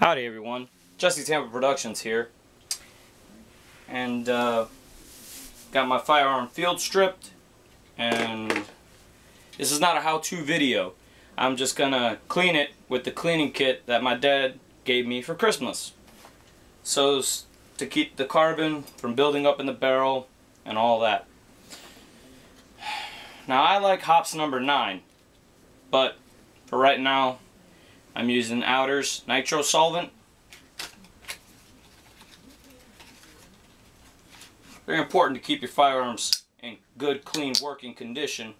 Howdy everyone, Jesse Tampa Productions here, and got my firearm field stripped, and this is not a how-to video. I'm just gonna clean it with the cleaning kit that my dad gave me for Christmas. So as to keep the carbon from building up in the barrel and all that. Now I like hops number 9, but for right now I'm using Outers nitro solvent. Very important to keep your firearms in good, clean, working condition.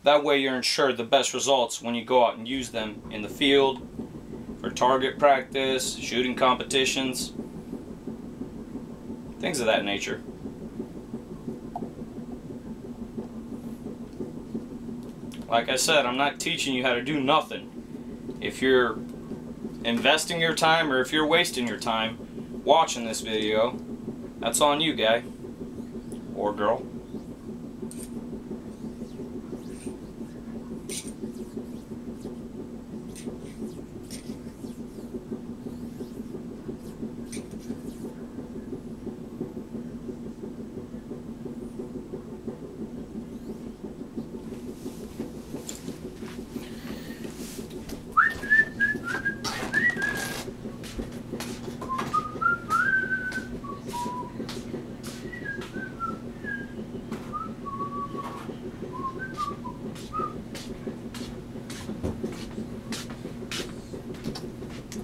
That way you're ensured the best results when you go out and use them in the field, for target practice, shooting competitions, things of that nature. Like I said, I'm not teaching you how to do nothing. If you're investing your time or if you're wasting your time watching this video, that's on you, guy or girl.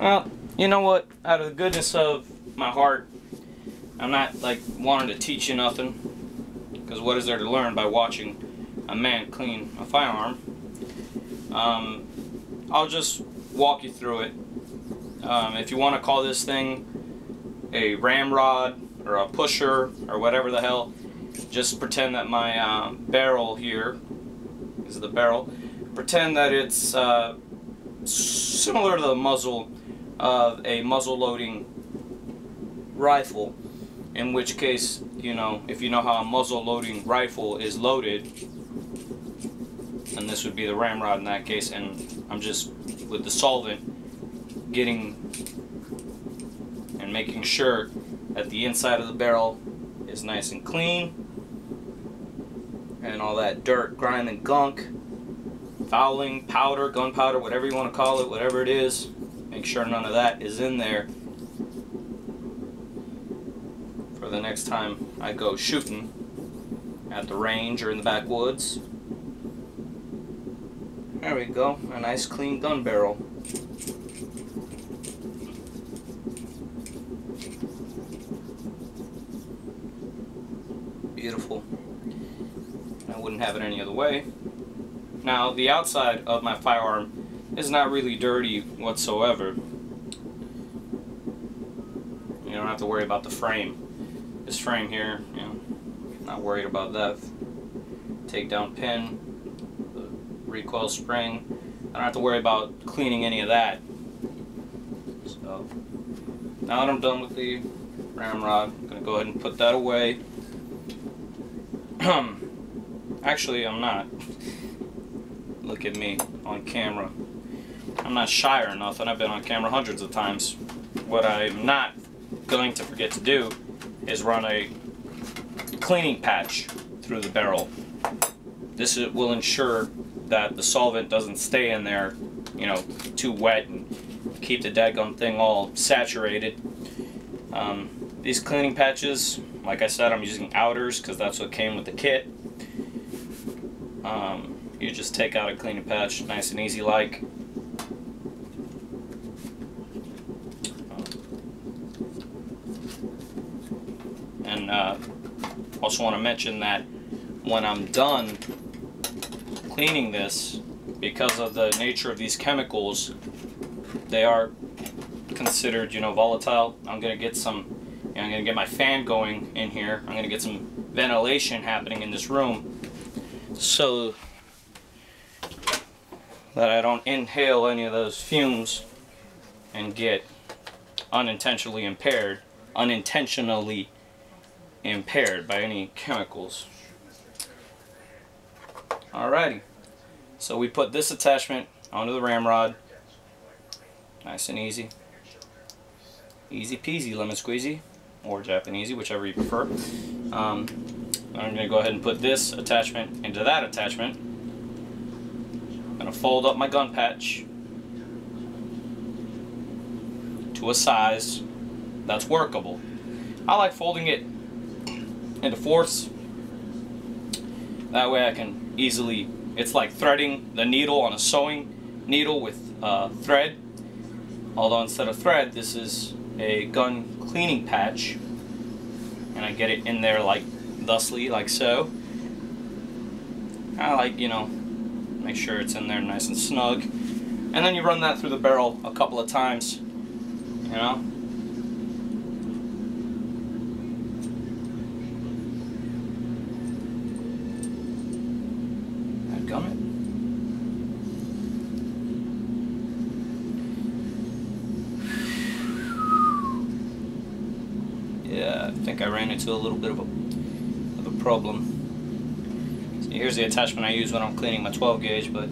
Well, you know what? Out of the goodness of my heart, I'm not like wanting to teach you nothing, because what is there to learn by watching a man clean a firearm? I'll just walk you through it. If you want to call this thing a ramrod or a pusher or whatever the hell, just pretend that my barrel here is the barrel. Pretend that it's similar to the muzzle of a muzzle loading rifle, in which case, you know, if you know how a muzzle loading rifle is loaded, and this would be the ramrod in that case, and I'm just with the solvent getting and making sure that the inside of the barrel is nice and clean, and all that dirt, grime, and gunk, fouling, powder, gunpowder, whatever you want to call it, whatever it is, make sure none of that is in there for the next time I go shooting at the range or in the backwoods. There we go, a nice clean gun barrel. Beautiful. I wouldn't have it any other way. Now, the outside of my firearm is not really dirty whatsoever. You don't have to worry about the frame. This frame here, you know, not worried about that. Takedown pin, the recoil spring. I don't have to worry about cleaning any of that. So, now that I'm done with the ramrod, I'm going to go ahead and put that away. Actually, I'm not. Look at me on camera. I'm not shy or nothing. I've been on camera hundreds of times. What I'm not going to forget to do is run a cleaning patch through the barrel. This will ensure that the solvent doesn't stay in there, you know, too wet and keep the daggum thing all saturated. These cleaning patches, like I said, I'm using Outers because that's what came with the kit. You just take out a cleaning patch, nice and easy like. And also want to mention that when I'm done cleaning this, because of the nature of these chemicals, they are considered, you know, volatile. I'm gonna get some, you know, I'm gonna get my fan going in here. I'm gonna get some ventilation happening in this room, so that I don't inhale any of those fumes and get unintentionally impaired by any chemicals. Alrighty, so we put this attachment onto the ramrod. Nice and easy. Easy peasy lemon squeezy, or Japanesey, whichever you prefer. I'm going to go ahead and put this attachment into that attachment. I'm going to fold up my gun patch to a size that's workable. I like folding it into fourths. That way I can easily, it's like threading the needle on a sewing needle with thread. Although instead of thread, this is a gun cleaning patch. And I get it in there like thusly, like so. I like, you know, make sure it's in there nice and snug. And then you run that through the barrel a couple of times, you know. Dadgummit. Yeah, I think I ran into a little bit of a problem. So here's the attachment I use when I'm cleaning my 12 gauge, but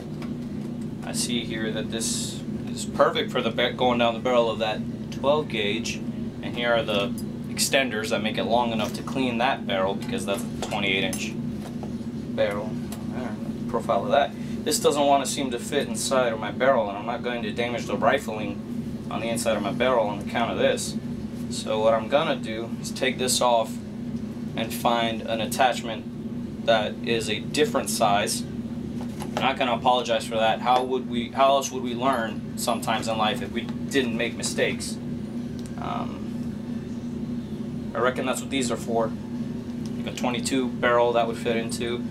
I see here that this is perfect for the going down the barrel of that 12 gauge, and here are the extenders that make it long enough to clean that barrel, because that's a 28-inch barrel. Right, profile of that. This doesn't want to seem to fit inside of my barrel, and I'm not going to damage the rifling on the inside of my barrel on account of this. So what I'm gonna do is take this off and find an attachment that is a different size. I'm not gonna apologize for that. How else would we learn sometimes in life if we didn't make mistakes? I reckon that's what these are for. Like a 22 barrel that would fit into.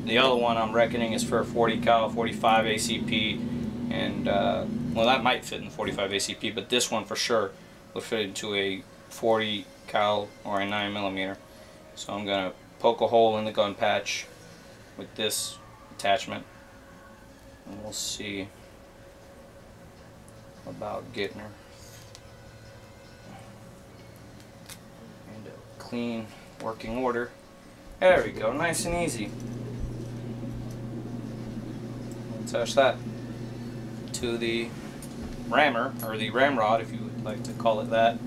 The other one I'm reckoning is for a 40 cal, 45 ACP, and well, that might fit in the 45 ACP, but this one for sure would fit into a 40 cal or a 9mm. So I'm gonna poke a hole in the gun patch with this attachment, and we'll see about getting her into clean working order. There we go, nice and easy. Attach that to the rammer, or the ramrod if you would like to call it that,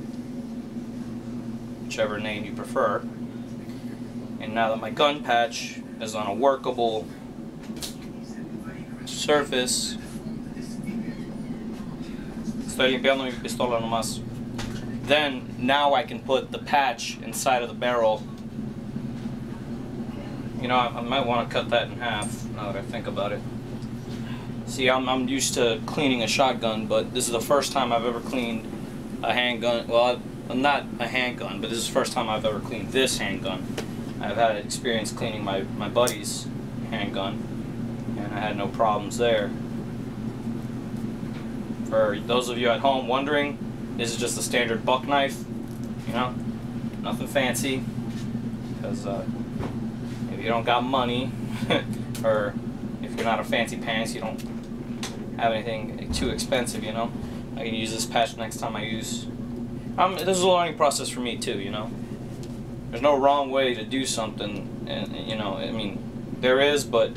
whichever name you prefer. And now that my gun patch is on a workable surface, estoy limpiando mi pistola nomás. Then now I can put the patch inside of the barrel. You know, I might want to cut that in half now that I think about it. See, I'm used to cleaning a shotgun, but this is the first time I've ever cleaned a handgun. Well, not a handgun, but this is the first time I've ever cleaned this handgun. I've had experience cleaning my buddy's handgun, and I had no problems there. For those of you at home wondering, this is just a standard buck knife, you know, nothing fancy, because if you don't got money, or if you're not a fancy pants, you don't have anything too expensive, you know, I can use this patch next time I use. This is a learning process for me too, you know. There's no wrong way to do something, and you know, I mean, there is, but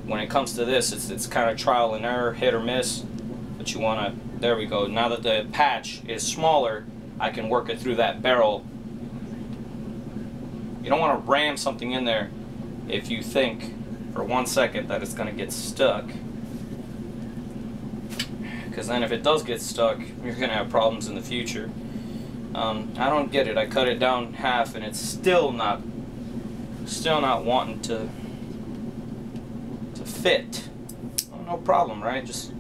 when it comes to this, it's kind of trial and error, hit or miss. But you want to, there we go. Now that the patch is smaller, I can work it through that barrel. You don't want to ram something in there if you think for 1 second that it's going to get stuck. Because then if it does get stuck, you're going to have problems in the future. I don't get it. I cut it down half and it's still not wanting to fit. Oh, no problem, right? Just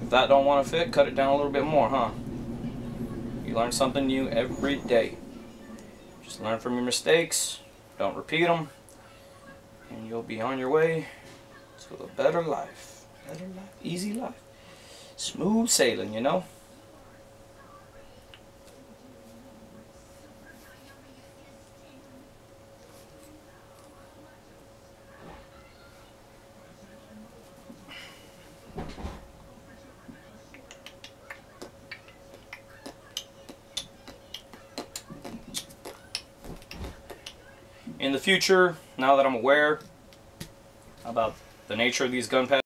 if that don't want to fit, cut it down a little bit more, huh? You learn something new every day. Just learn from your mistakes, don't repeat them, and you'll be on your way to a better life. Better life, easy life. Smooth sailing, you know? In the future, now that I'm aware about the nature of these gun patches,